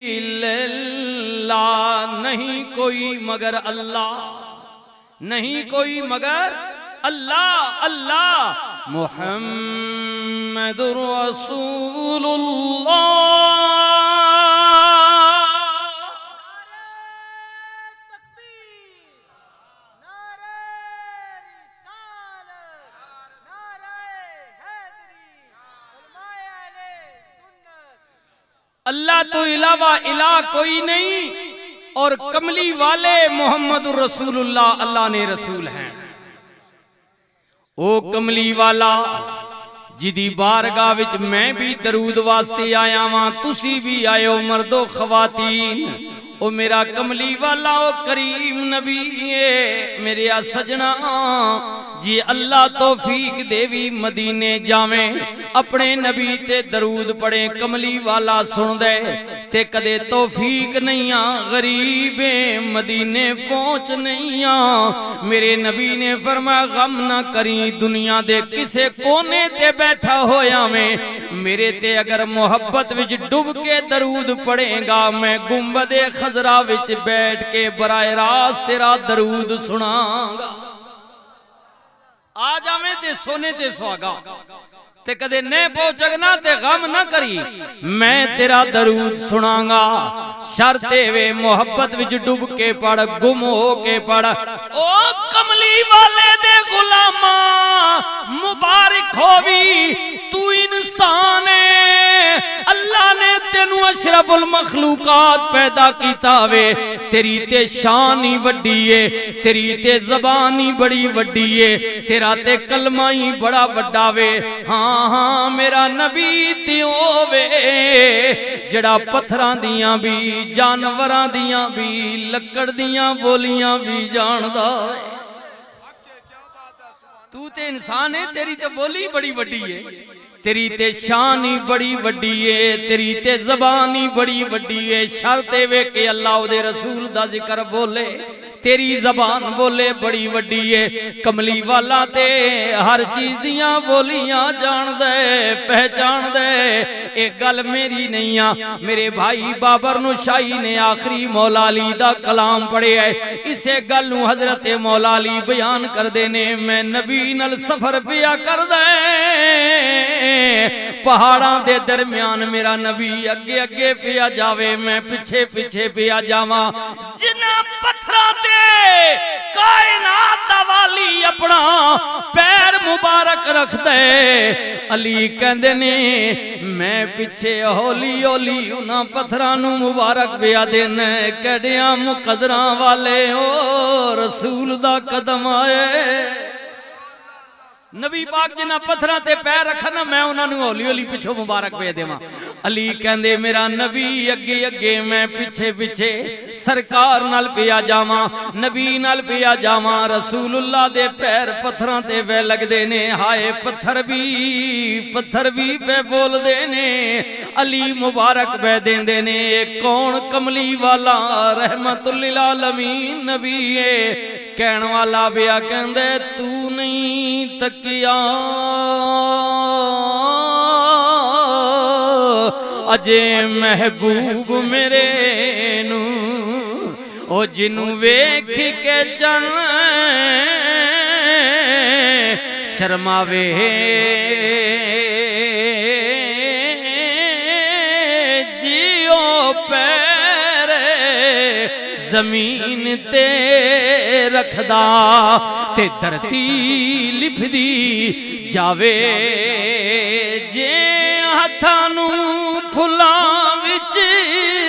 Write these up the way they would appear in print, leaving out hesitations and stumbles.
اللہ نہیں کوئی مگر اللہ، نہیں کوئی مگر اللہ، اللہ محمد رسول اللہ۔ اللہ تو علاوہ الہ کوئی نہیں، اور کملی والے محمد رسول اللہ، اللہ نے رسول ہیں۔ او کملی والا جدی بارگاہ وچ میں بھی درود واسطے آیا ہاں، تسی بھی آئے ہو مردو خواتین۔ او میرا کملی والا او کریم نبی ہے میرے سجنا جی، اللہ توفیق دیوی مدینے جاویں، اپنے نبی تے درود پڑھیں، کملی والا سن دے تے کدے توفیق نہیں آ، غریب مدینے پہنچ نہیں آ۔ میرے نبی نے فرمایا غم نہ کری، دنیا دے کسے کونے تے بیٹھا ہویا میں، میرے تے اگر محبت وچ ڈب کے درود پڑھیں گا، میں گنبد خضرا وچ بیٹھ کے براہ راست تیرا درود سناں گا۔ آ جاویں تے سونے تے سواگا تے کدے نے پہنچگنا تے غم نہ کری، میں تیرا درود سناں گا۔ شرطے وے محبت وچ ڈب کے پڑھ، گم ہو کے پڑھ۔ او کملی والے دے غلاماں مبارک ہووی، تو انسان ہے، اللہ نے تینو اشرف المخلوقات پیدا کیتا وے، تیری تے شان ہی وڈی ہے، تیری تے زبان ہی بڑی وڈی ہے، تیرا تے کلمہ ہی بڑا وڈا وے۔ ہاں ہاں میرا نبی تیو وے جڑا پتھراں دیاں بھی، جانوراں دیاں بھی، لکڑ دیاں بولیاں بھی جاندا ہے۔ تو تے انسان ہے، تیری تے بولی بڑی وڈی ہے، تیری تے شان ہی بڑی وڈی ہے، تیری تے زبان ہی بڑی وڈی ہے۔ شرطے وے کہ اللہ او دے رسول دا ذکر بولے، تیری زبان بولے بڑی وڈی ہے۔ کملی والا تے ہر چیز دیاں بولیاں جان دے، پہچان دے۔ ایک گل میری نہیں آ، میرے بھائی بابر نو شاہی نے آخری مولا علی دا کلام پڑھے ہے، اسے گل نو حضرت مولا علی بیان کر دینے، میں نبی نال سفر پیا کر دے، پہاڑاں دے درمیان میرا نبی اگے اگے پیا جاوے، میں پیچھے پیچھے پیا جاواں، جنہ پتھراں تے کائنات دا والی اپنا پیر مبارک رکھ دے۔ علی کہندے نے میں پیچھے ہولی ہولی انہاں پتھراں نو مبارک پیا دینا، کڈیاں مقدراں والے او رسول دا قدم آئے۔ نبی پاک جنہ پتھراں تے پیر رکھنا، میں انہاں نو ہولی ہولی پچھو مبارک پہ دیواں۔ علی کہندے میرا نبی اگے اگے، میں پیچھے پیچھے سرکار نال پیا جاواں، نبی نال پیا جاواں۔ رسول اللہ دے پیر پتھراں تے پہ لگ دے نے، ہائے پتھر بھی پہ بول دے نے، علی مبارک پہ دین دے نے۔ کون کملی والا رحمت للعالمین نبی ہے، کہن والا بیا کہندے تو نہیں تکیا اجے محبوب میرے نو، او جنو ویکھ کے چن شرماوے، جیو پیر زمین تے رکھدا تے دھرتی لپھدی جاوے، جے ہتھاں نو پھلاں وچ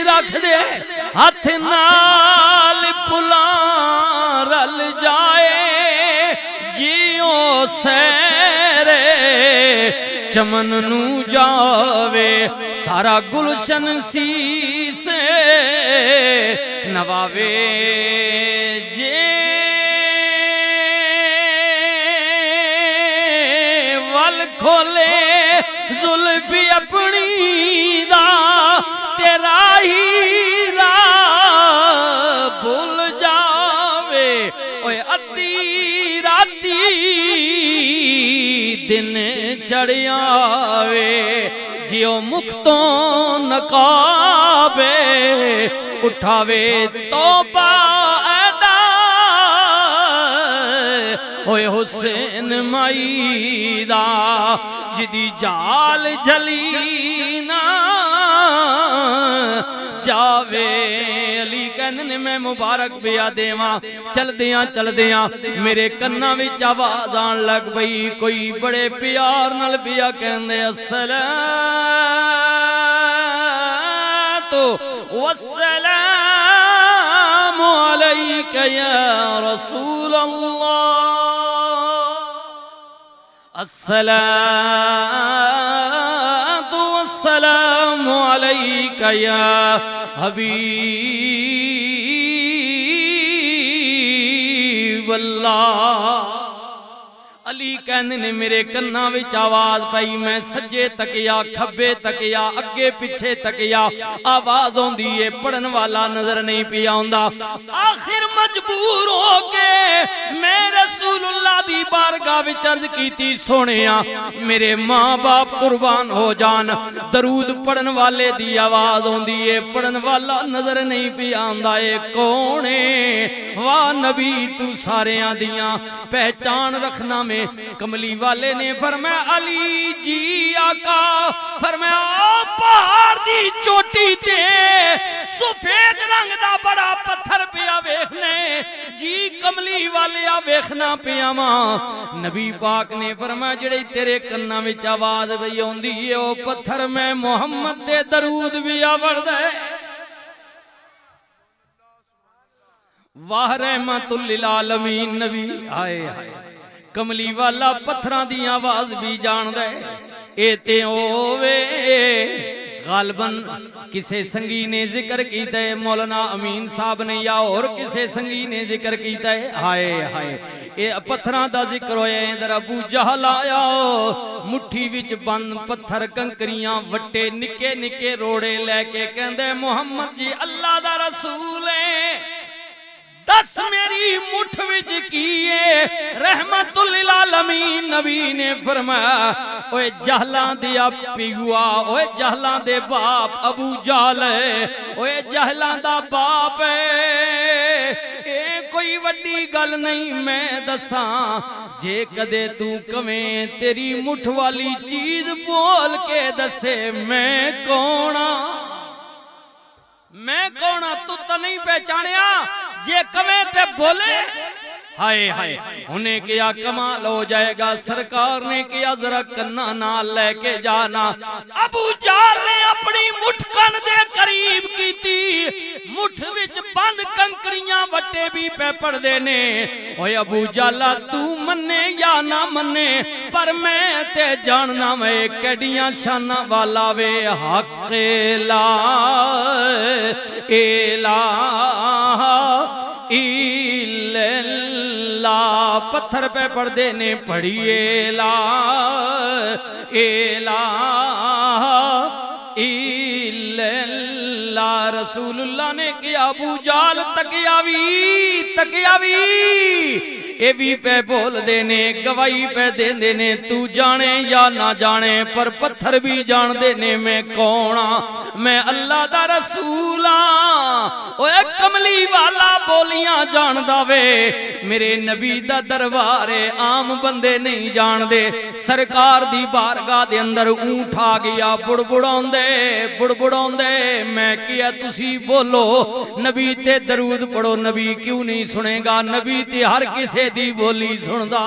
رکھ دے، ہتھ نال پھلاں رل جائے، جیو سیرے چمن نو جاوے، سارا گلشن سی سے نواوے، جے ول کھولے زلفی اپنی دا، تیرا ہی راہ بھول جاوے، اوے ادھی راتی دن چڑھ آوے، جیو مختوں نقابے اٹھاوے توبہ ایدا اوے حسین مائی دا جدی جال جلی نا جاوے علی کہندے میں مبارک بیا دیواں چل دیاں میرے کناں وچ آواز آن لگ پئی کوئی بڑے پیار نال بیا کہندے الصلاۃ والسلام علیک یا رسول اللہ الصلاۃ والسلام علیک یا حبیب اللہ علی کہندے نے میرے کناں وچ آواز پئی میں سجے تکیا کھبے تکیا اگے پیچھے تکیا آواز ہوندی ہے پڑھن والا نظر نہیں پیا ہوندا آخر مجبور ہو کے میں رسول اللہ دی بارگاہ وچ عرض کیتی سونیا میرے ماں باپ قربان ہو جان درود پڑھن والے دی آواز ہوندی ہے پڑھن والا نظر نہیں پیا ہوندا اے کون ہے واہ نبی تو ساریاں دیاں پہچان رکھنا میں کملی والے نے فرمایا علی جی آقا فرمایا پہاڑ دی چوٹی تے سفید رنگ دا بڑا پتھر پیا ویکھنے جی کملی والے آ ویکھنا پیا ماں نبی پاک نے فرمایا جڑی تیرے کناں وچ آواز پئی ہوندی اے او پتھر میں محمد دے درود بھی آوردا ہے واہ رحمت للعالمین نبی آئے آئے کملی والا پتھراں دی آواز بھی جان دے اے تے ہووے غالباً کسے سنگی نے ذکر کیتا ہے مولانا امین صاحب نے یا اور کسے سنگی نے ذکر کیتا ہے ہائے ہائے اے پتھراں دا ذکر ہوئے در ابو جہل آیا مٹھی وچ بند پتھر کنکریاں وٹے نکے نکے روڑے لے کے کہندے محمد جی اللہ دا رسول ہے دس میری مٹھ وچ کیے رحمت للعالمین نبی نے فرمایا اوے جہلاں دیا پیوا اوے جہلاں دے باپ ابو جہل اوے جہلاں دا باپ اے کوئی وڈی گل نہیں میں دساں جے کدے تو کمیں تیری مٹھ والی چیز بول کے دسے میں کونا تو نہیں پہچانیا جے کمیں تے بولے ہائے ہائے انہیں کیا کمال ہو جائے گا سرکار نے کیا ذرا کنہ نال لے کے جانا ابو جہل نے اپنی مٹھ کن دے قریب کی تھی مٹھ وچ بند کنکریاں وٹے بھی پہ پڑ دینے اوے ابو جہل تو منے یا نہ منے پر میں تے جاننا میں کیڑیاں شاناں والا وے حق لا الہ الا اللہ پتھر پہ پردے نے پڑھیے لا الہ الا اللہ رسول اللہ نے کیا ابو جہل تکیاوی اے بھی پہ بول دینے گواہی پہ دے دینے تو جانے یا نہ جانے پر پتھر بھی جان دینے میں کونا میں اللہ دا رسولاں اوے کملی والا بولیاں جان داوے میرے نبی دا دربارے عام بندے نہیں جان دے سرکار دی بارگاہ دے اندر اونٹ آ گیا بڑبڑاؤں دے میں کیا تسی بولو نبی تے درود پڑھو نبی کیوں نہیں سنے گا نبی تے ہر کسے دی بولی سندا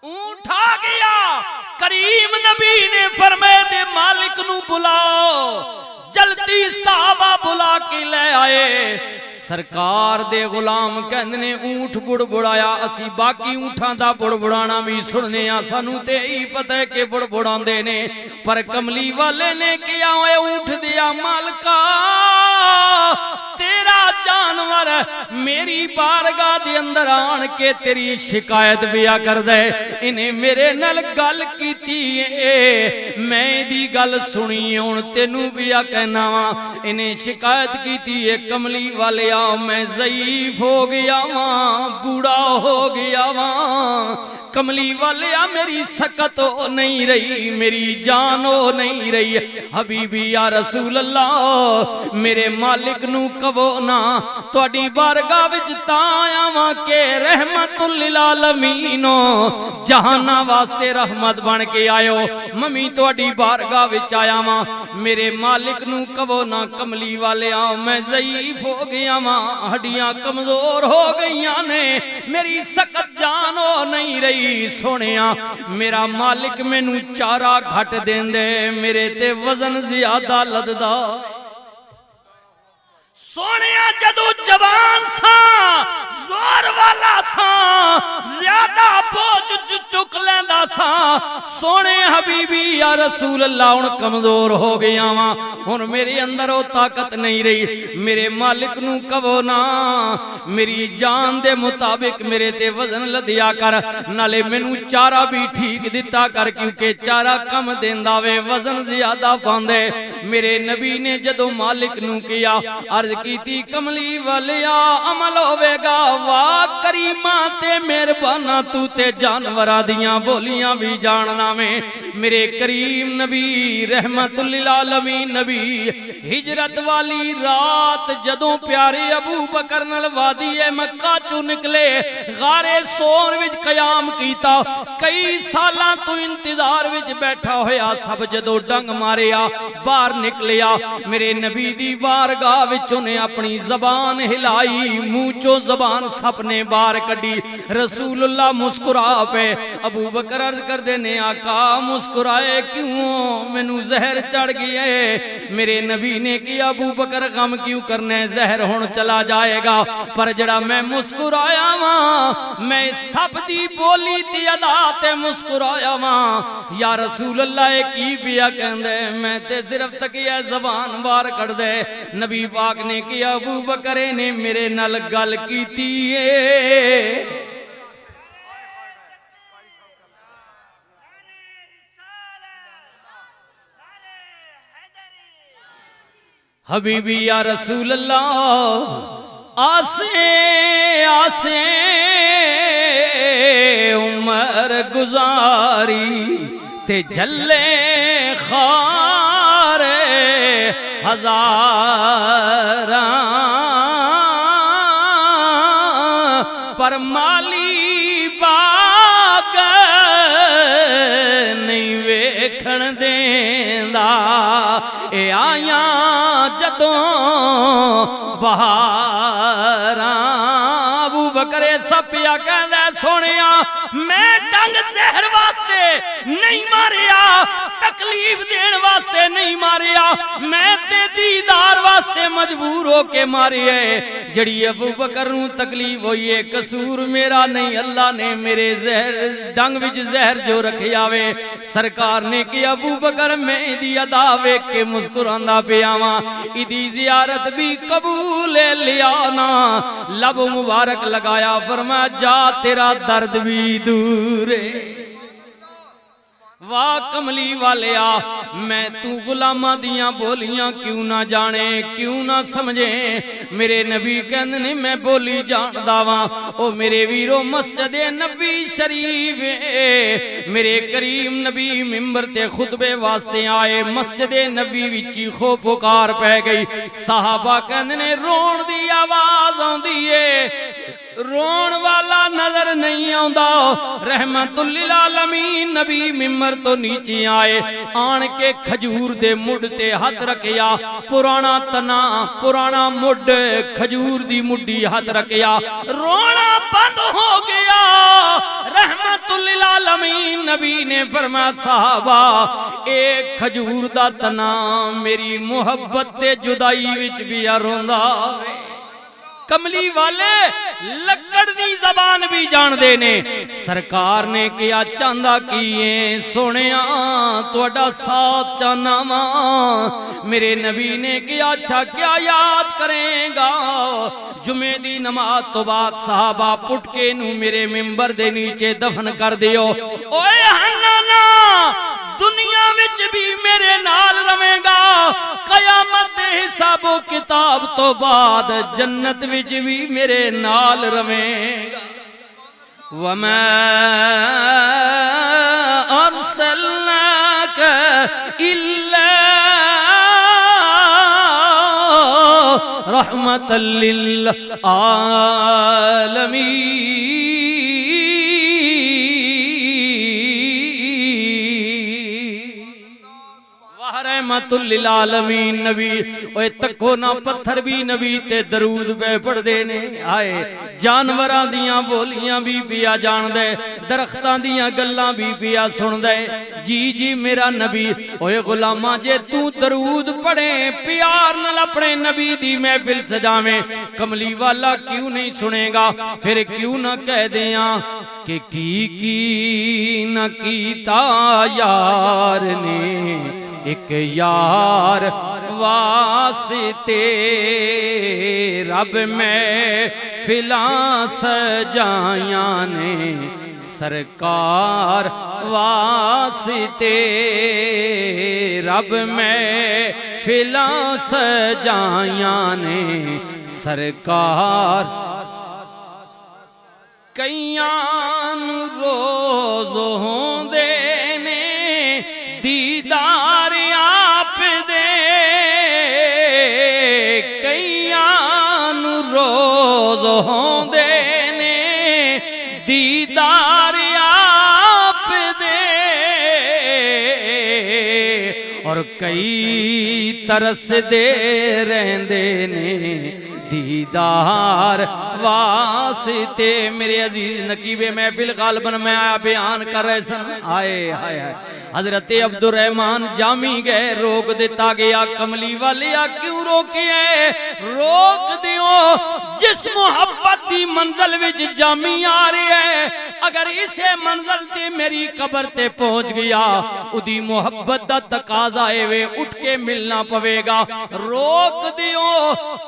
اونٹ آ گیا کریم نبی نے فرمائے دے مالک نو بلاؤ جلتی صحابہ بلا کے لے آئے سرکار دے غلام کہندے اونٹ بڑبڑایا اسی باقی اونٹاں دا بڑبڑانا بھی سننے سانو تے ہی پتہ ہے کہ بڑبڑاندے نے پر کملی والے نے کیا ہوئے اونٹ دیا مالکا تیرا جانور میری بارگاہ دے اندر آن کے تیری شکایت بیا کر دے انہیں میرے نل گل کیتی ہے میں دی گل سنی ہوں تینوں بیا کہنا انہیں شکایت کیتی ہے کملی والے میں ضعیف ہو گیا بوڑھا ہو گیا کملی والیا میری سکت ہو نہیں رہی، میری جان ہو نہیں رہی، حبیبی یا رسول اللہ میرے مالک نو کہو نا تواڈی بارگاہ وچ تاں آواں کہ رحمت للعالمین جہاناں واسطے رحمت بن کے آئیو، ممی تواڈی بارگاہ وچ آیا واں، میرے مالک نو کہو نا کملی والیا میں ضعیف ہو گیا واں، ہڈیاں کمزور ہو گئیاں نے، میری سخت جان ہو نہیں رہی، سونیا میرا مالک مینوں چارہ گھٹ دین دے، میرے تے وزن زیادہ لددا، سونیا جدو جوان سا زور والا سا زیادہ بوجھ چک لیندا سا، سونے حبیبی یا رسول اللہ ہن کمزور ہو گیا واں، ہن میرے اندر وہ طاقت نہیں رہی، میرے مالک نو کہو نا میری جان دے مطابق میرے تے وزن لدیا کر، نالے مینوں چارہ بھی ٹھیک دتا کر، کیونکہ چارہ کم دیندا وے وزن زیادہ پاندے، میرے نبی نے جدو مالک نو کیا عرض کیتی کملی والیا عمل ہوے گا، واہ کریمہ تے مہربانہ تو تے جانوراں دیاں بولیاں بھی جاننا میں، میرے کریم نبی رحمت للعالمین نبی ہجرت والی رات جدوں پیارے ابو بکر نال وادی مکہ چوں نکلے، غار سور وچ قیام کیتا، کئی سالاں تو انتظار وچ بیٹھا ہویا، سب جدوں ڈنگ ماریا باہر نکلیا، میرے نبی دی بارگاہ وچ نے اپنی زبان ہلائی، منہ چوں زبان سب نے باہر کڈی، رسول اللہ مسکرا پے، ابو بکر عرض کر دینے آقا مسکرائے کیوں، مینوں زہر چڑھ گئے، میرے نبی نے کیا ابو بکر غم کیوں کرنے، زہر ہون چلا جائے گا، پر جڑا میں مسکرایا ماں میں سب دی بولی تی ادا تے مسکرایا ماں، یا رسول اللہ کی پیا کہندے، میں تے صرف تکیہ زبان باہر کر دے، نبی پاک نے کیا ابو بکر نے میرے نال گل کیتی ہے، حبیبی یا رسول اللہ آسے آسے عمر گزاری تے جلے خار ہزاراں پر مالی باغ نہیں ویکھن دیندا، اے آیاں جدوں بہاراں، ابو بکر سب پیا کہندا سونیا میں ڈنگ زہر واسطے نہیں ماریا، تکلیف دین واسطے نہیں ماریا، میں تے دیدار واسطے مجبور ہو کے ماری ہے، جڑی ابو بکر نوں تکلیف ہوئی ہے قصور میرا نہیں، اللہ نے میرے زہر ڈنگ وچ زہر جو رکھیا وے، سرکار نے کہ ابو بکر میں دی ادا ویکھ کے مسکراندا پیا واں، ایدی زیارت بھی قبول لیا نا، لب مبارک لگایا فرمایا جا تیرا درد بھی دور ہے، واہ کملی والیا میں تو غلامہ دیاں بولیاں کیوں نہ جانے کیوں نہ سمجھے، میرے نبی کہندے میں بولی جان داواں، او میرے ویرو مسجد نبی شریف میرے کریم نبی ممبر تے خطبے واسطے آئے، مسجد نبی وچی خو پکار پہ گئی، صحابہ کہندے رون دی آواز آندی ہے، رون والا نظر نہیں آندا، رحمت للعالمین نبی ممبر تو نیچے آئے، آن کے کھجور دے مڈ تے ہاتھ رکھیا، پرانا تنا پرانا مڈ کھجور دی مڈی ہاتھ رکھیا، رونا بند ہو گیا، رحمت للعالمین نبی نے فرمایا صحابہ ایک کھجور دا تنا میری محبت تے جدائی وچ بھی روندا، کملی والے لکڑ دی زبان بھی جان دینے، سرکار نے کیا چاندہ کیے سونیا توڑا ساتھ چانا ماں، میرے نبی نے کیا اچھا کیا یاد کریں گا، جمعہ دی نماز تو بعد صحابہ پٹکے نو میرے ممبر دے نیچے دفن کر دیو، اوے ہنانا دنیا وچ بھی میرے نال رہے گا، قیامت دے حساب و کتاب تو بعد جنت وچ بھی میرے نال رہے گا، وما ارسلناك الا رحمة للعالمين. رحمت للعالمین نبی اوے تکو نہ پتھر بھی نبی تے درود پہ پڑھ دینے آئے. جانوراں دیاں بولیاں بھی پیا جان دے, درختاں دیاں گلاں بھی پیا سن دے. جی جی میرا نبی اوے غلاماں جے تو درود پڑھے پیار نال اپنے نبی دی محفل سجاویں, کملی والا کیوں نہیں سنے گا؟ پھر کیوں نہ کہہ دیاں کہ کی نہ کیتا یار نے ایک یار واسطے رب میں فلاں سجایاں نے سرکار واسطے رب میں فلاں سجایاں نے سرکار. کئیاں روز ہوندے نے دیدار آپ دے, کئیاں روز ہوندے نے دیدار آپ دے, اور کئی ترس دے رہندے نے دیدار واسطے. میرے عزیز نقیب محفل غالباً میں آیا بیان کر رہے سن. آئے آئے آئے حضرت عبد الرحمن جامی گئے, روک دیتا گیا. کملی والیا کیوں روکیے؟ روک دیو جس محبت دی منزل وچ جامی آ رہی ہے, اگر اسے منزل تے میری قبر تے پہنچ گیا ادھی محبت دا تقاضا ہے وے اٹھ کے ملنا پوے گا. روک دیو,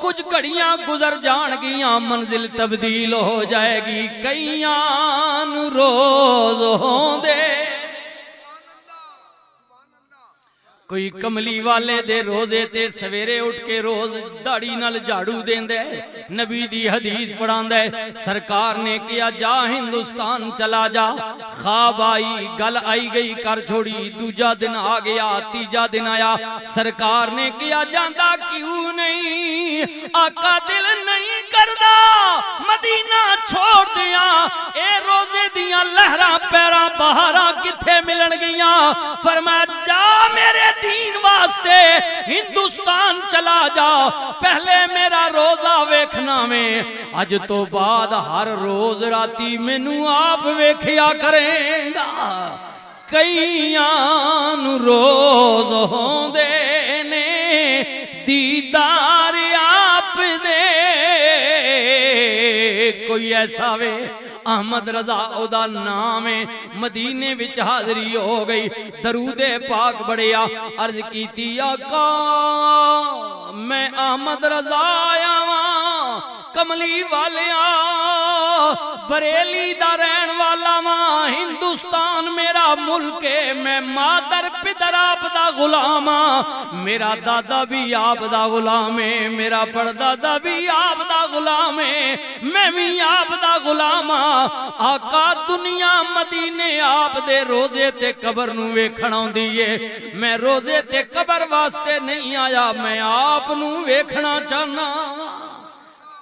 کچھ گھڑیاں گزر جان گیاں منزل تبدیل ہو جائے گی. کئیاں روز ہوندے, کوئی کملی والے دے روزے تے سویرے اٹھ کے روز داڑھی نال جھاڑو دیندے, نبی دی حدیث پڑھاندے. سرکار نے کیا جا ہندوستان چلا جا, خواب آئی گل آئی گئی کر چھوڑی, دوجا دن آ گیا تیجا دن آیا. سرکار نے کیا جاندہ کیوں نہیں؟ آقا دل نہیں کردہ مدینہ چھوڑ دیا, اے روزے دیاں لہراں پیراں بہاراں کتھے ملن گیاں. فرمایا جا میرے دین واسطے ہندوستان چلا جا, پہلے میرا روزہ ویکھنا میں, اج تو بعد ہر روز راتی مینوں آپ ویکھیا کریں گا. کئیاں روز ہوندے نے دیدار آپ دے, کوئی ایسا وے احمد رضا او دا نام ہے, مدینے وچ حاضری ہو گئی, درود پاک بڑھیا, عرض کیتی آقا میں احمد رضا آیا وہاں, کملی والیا بریلی دا رہن والا وہاں, ہندوستان میرا ملک ہے, میں مادر پدر آپ دا غلام ہاں, میرا دادا بھی آپ دا غلام ہے, میرا پردادا بھی آپ دا غلام ہے, میں بھی آپ دا غلام ہاں. آقا دنیا مدینے آپ دے روزے تے قبر نو ویکھن آوندی ہے, میں روزے تے قبر واسطے نہیں آیا, میں آپ نو ویکھنا چاہنا.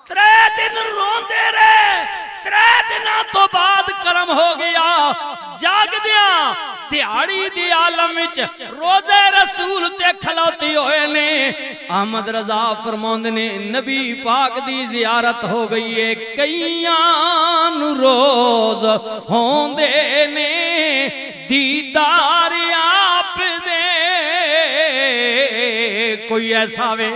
3 دن روندے رہے, 3 دنوں تو بعد کرم ہو گیا, جاگ دیاں دیہاڑی دی عالم وچ روزے رسول تے کھلوتی ہوئے نے. احمد رضا فرماندے نے نبی پاک دی زیارت ہو گئی ہے, کئیاں روز ہوندے نے دیدار آپ دے. کوئی ایسا وے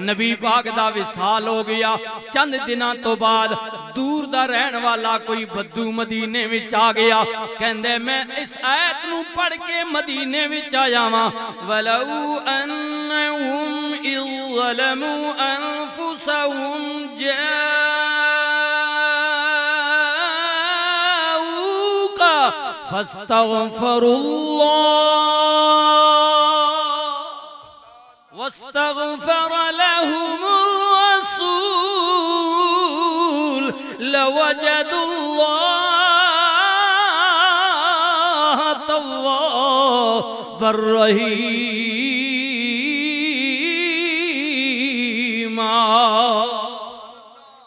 نبی پاک دا وصال ہو گیا, چند دنوں تو بعد دور دا رہن والا کوئی بدو مدینے وچ آ گیا, کہندے میں اس آیت نو پڑھ کے مدینے وچ آیا واں. وَلَوْ أَنَّهُمْ إِذْ ظَلَمُوا أَنفُسَهُمْ جَاءُوكَ فَاسْتَغْفَرُوا اللَّهَ واستغفر لهم الرسول لوجدوا الله بررحیم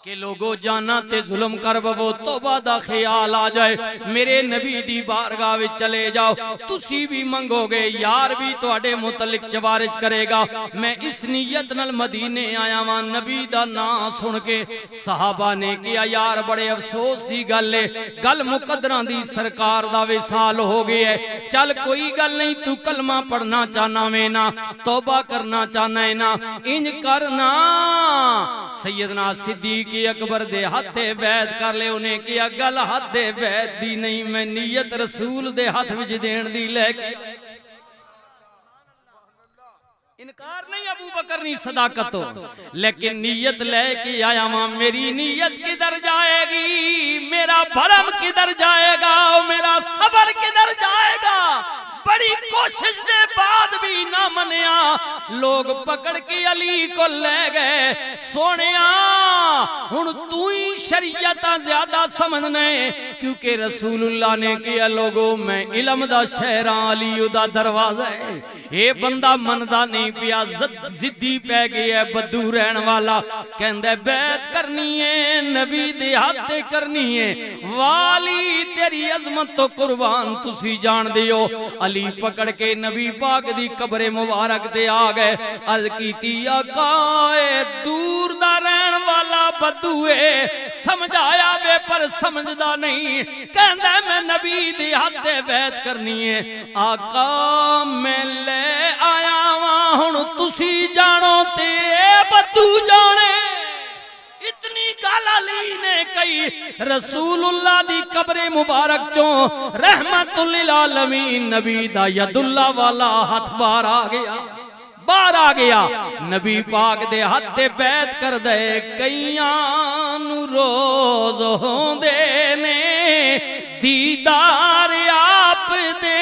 کہ لوگو جانا تے ظلم کر بو توبہ دا خیال آ جائے میرے نبی دی بارگاہ وچ چلے جاؤ تسی بھی منگو گے یار بھی تواڈے متعلق چوارج کرے گا میں اس نیت نال مدینے آیا واں نبی دا نام سن کے صحابہ نے کیا یار بڑے افسوس دی گل ہے گل مقدراں دی سرکار دا وصال ہو گیا ہے چل کوئی گل نہیں تو کلمہ پڑھنا چاہنا میں نا توبہ کرنا چاہنا ہے نا انج کرنا سیدنا صدیق اکبر دے ہاتھ بیعت کر لے انہیں کیا گل ہاتھ بیعت دی نہیں میں نیت رسول دے ہاتھ وچ دین دی لے کے انکار نہیں ابو بکر نہیں صداقت ہو لیکن نیت لے کے آیا ماں میری نیت کدھر جائے گی میرا بھرم کدھر جائے گا میرا صبر کدھر جائے گا بڑی کوشش دے بعد بھی نہ منیا لوگ پکڑ کے علی کو لے گئے سونیا ہن تو ہی شریعتاں زیادہ سمجھنے کیونکہ رسول اللہ نے کیا لوگوں میں علم دا شہراں علی دا دروازہ ہے اے بندہ مندہ نہیں پیا زدی پہ گیا بدو رہن والا کہندے بیعت کرنی ہے نبی دے ہاتھ کرنی ہے والی تیری عظمت تو قربان تسی جان دیو علی پکڑ کے نبی پاک دی قبر مبارک دے آگئے عرض کیتی آقا دور دا رہن والا بدوئے سمجھایا بے پر سمجھدا نہیں کہندہ میں نبی دی حد بیعت کرنی ہے آقا میں لے آیا ہن تسی جانو تے بدو جانے اتنی گل علی نے کئی رسول اللہ دی قبر مبارک چوں رحمت للعالمین نبی دا ید اللہ والا ہاتھ باہر آ گیا نبی پاک دے ہاتھ بیعت کر دے کئیاں نو روز ہوندے نے دیدار آپ دے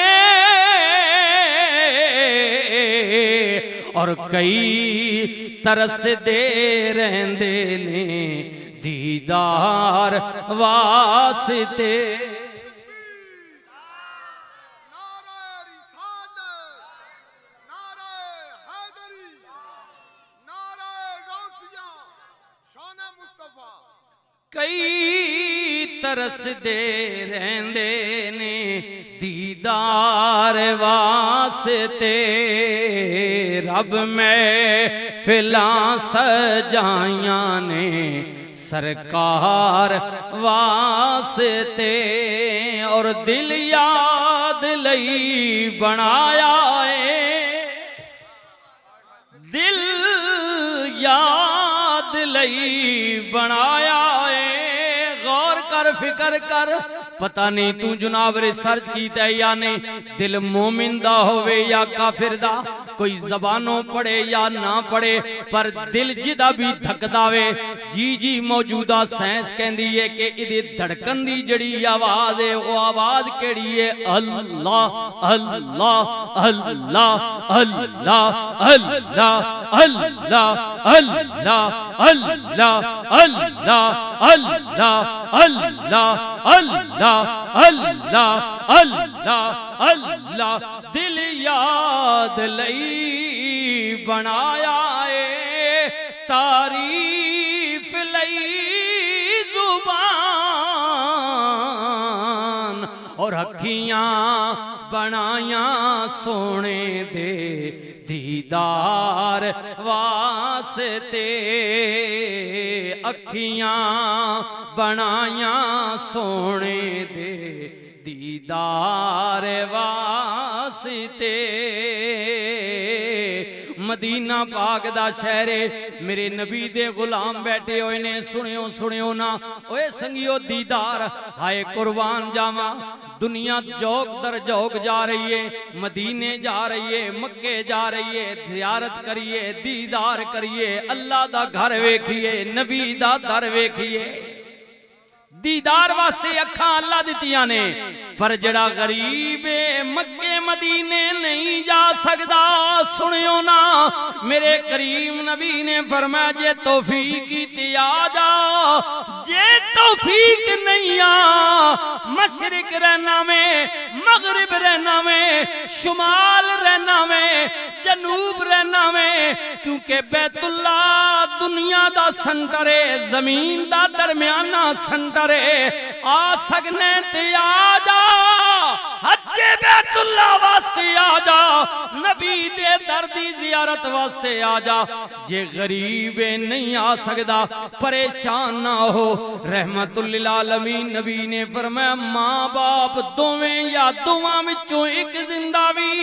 اور کئی ترس دے رہندے نے دیدار واسطے کئی ترس دے رہندے نے دیدار واسطے رب میں فلاں سجائیاں نے سرکار واسطے اور دل یاد لئی بنایا ہے دل یاد لئی بنایا ہے غور کر فکر کر پتہ نہیں تو جناب ریسرچ کیتا ہے یا نہیں دل مومن دا ہوئے یا کافر دا کوئی زبانوں پڑھے یا نہ پڑھے پر دل جدا بھی دھک داوے جی موجودہ سائنس کہندی ہے کہ ادھے دھڑکن دی جڑی آواز ہے وہ آواز کیڑی ہے اللہ اللہ اللہ اللہ اللہ اللہ اللہ اللہ اللہ اللہ اللہ اللہ اللہ اللہ اللہ دل یاد لئی بنایا ہے تعریف لئی زبان اور اکھیاں بنایاں سونے دے دیدار واسطے اکھیاں بنایاں سونے دے دیدار واسطے مدینہ پاک دا شہرے میرے نبی دے غلام بیٹھے ہوئے نے سنیو نا اوے سنگیو دیدار ہائے قربان جاواں دنیا جوک در جوک جا رہی ہے مدینے جا رہی ہے مکے جا رہی ہے زیارت کریے دیدار کریے اللہ دا گھر ویکھیے نبی دا در ویکھیے دیدار واسطے اکھاں اللہ دتیاں نے، پر جڑا غریب مکے مدینے نہیں جا سکدا، سنیو نا میرے کریم نبی نے فرمایا جے توفیق کی آ جا، جے توفیق نہیں آ، مشرق رہنا میں، مغرب رہنا میں، شمال رہنا میں، جنوب رہنا میں، کیونکہ بیت اللہ دنیا دا سنٹر ہے، زمین دا درمیانہ سنٹر ہے، آ سکنے تے آ جا، حج بیت اللہ واسطے آ جا، نبی دے دردی زیارت واسطے آ جا، جے غریب نہیں آ سکدا پریشان نہ ہو، رحمت للعالمین نبی نے فرمایا ماں باپ دوویں یا دوواں وچوں ایک زندہ وی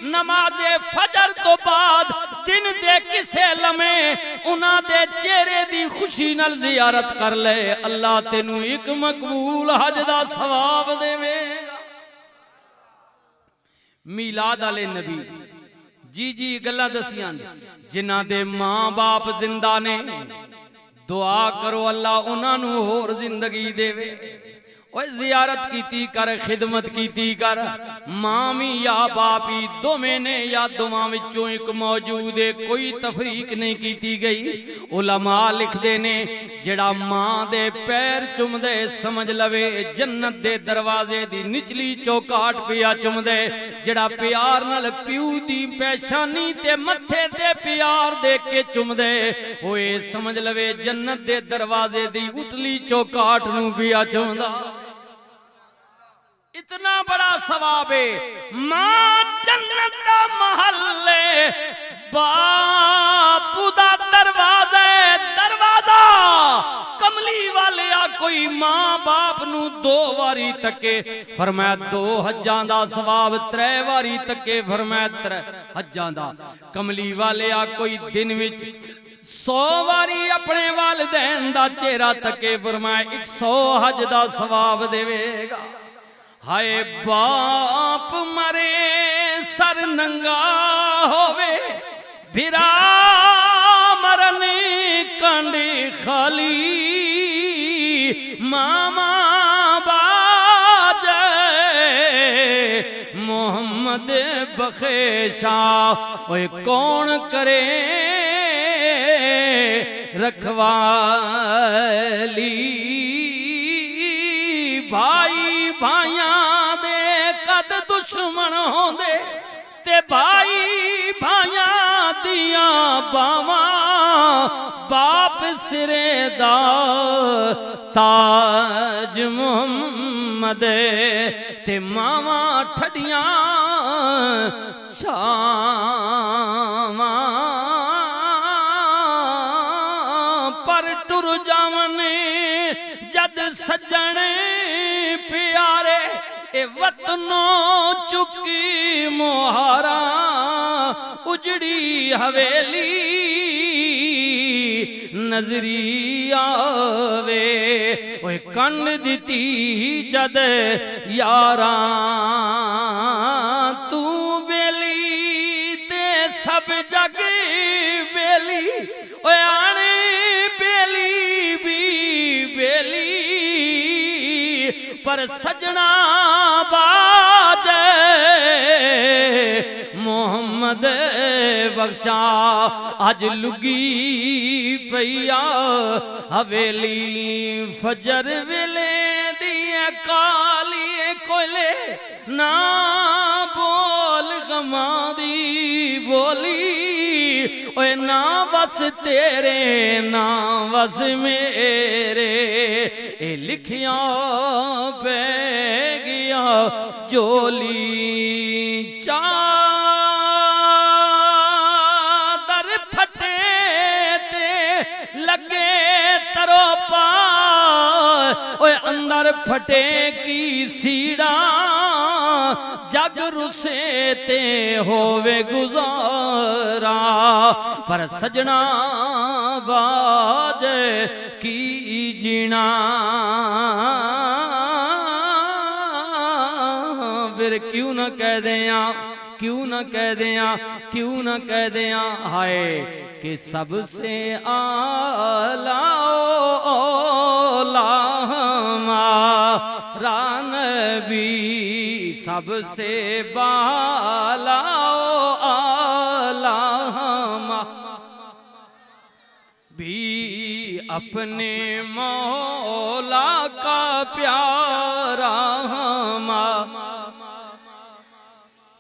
نماز فجر تو بعد دن دے کسے لمحے انہاں دے چہرے دی خوشی نال زیارت کر لے، اللہ تینوں ایک مقبول حج دا ثواب دے وے۔ میلاد علی نبی جی گلہ دسیاں جنہ دے ماں باپ زندہ نے، دعا کرو اللہ انہاں نو ہور زندگی دے وے، اوہ زیارت کیتی کر، خدمت کیتی کر، مامی یا باپی دو میں نے یا دوواں وچوں ایک موجود ہے، کوئی تفریق نہیں کیتی گئی۔ علماء لکھ دینے جڑا ماں دے پیر چم دے سمجھ لوے جنت دے دروازے دی نچلی چوکاٹ پیا چم دے، جڑا پیار نال پیو دی پیشانی تے متھے تے پیار دے کے چم دے، ہوئے سمجھ لوے جنت دے دروازے دی اتلی چوکاٹ نو پیا چم دا۔ اتنا بڑا ثواب ہے، ماں جنت دا محلے، باپ دا دروازہ، کملی والیا کوئی ماں باپ نو دو واری تکے، فرمایا دو حجاں دا ثواب، ترے واری تکے، فرمایا ترے حجاں دا، کملی والیا کوئی دن وچ 100 واری اپنے والدین دا چہرہ تکے، فرمایا 100 حج دا ثواب دے وے گا۔ ہائے باپ مرے سر ننگا ہووے، بھرا مرن کنڈی خالی، ماما باجے محمد بخشا، اوے کون کرے رکھوالی، بھائی بھائیاں دے قد دشمن ہوں دے، تے بھائی بھائیاں دیاں باواں، باپ سرے دا تاج محمد، تے ماواں ٹھڈیاں چھاواں، پر ٹر جاونے جد سجنے پیارے، اے وطنوں چکی مہارا، اجڑی حویلی نظری آوے، اوہ کنڈ دیتی جد یاراں، تو بیلی تے سب جگ بیلی، اوہ آنے بیلی بھی بیلی، پر سجنا باجے محمد بخشا، آج لگی پیا حویلی، فجر ویلے دیئے کالی کولے، نہ بول غماں دی بولی، اوے نہ بس تیرے نہ بس میرے، اے لکھیاں پہ گیا جولی، چادر پھٹے تے لگے ترو پا، اوے اندر پھٹے کی سیڑا، جگ رسے تے ہووے گزارا، پر سجنا باج کی جینا، پھر کیوں نہ کہہ دیاں، کیوں نہ کہہ دیاں، کیوں نہ کہہ دیاں، ہائے کہ سب سے اعلیٰ اولا سب سے بالا عالم بھی اپنے مولا کا پیارا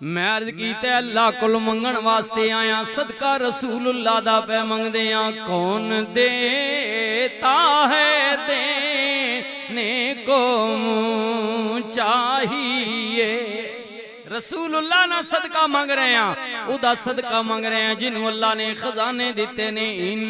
میں عرض کیتے اللہ کل منگن واسطے آیا صدقہ رسول اللہ دا پہ منگ دیاں کون دیتا ہے دینے کو منہ چاہیے رسول اللہ نہ صدقہ مانگ رہے ہیں او دا صدقہ مانگ رہے ہیں جنہوں اللہ نے خزانے دیتے نے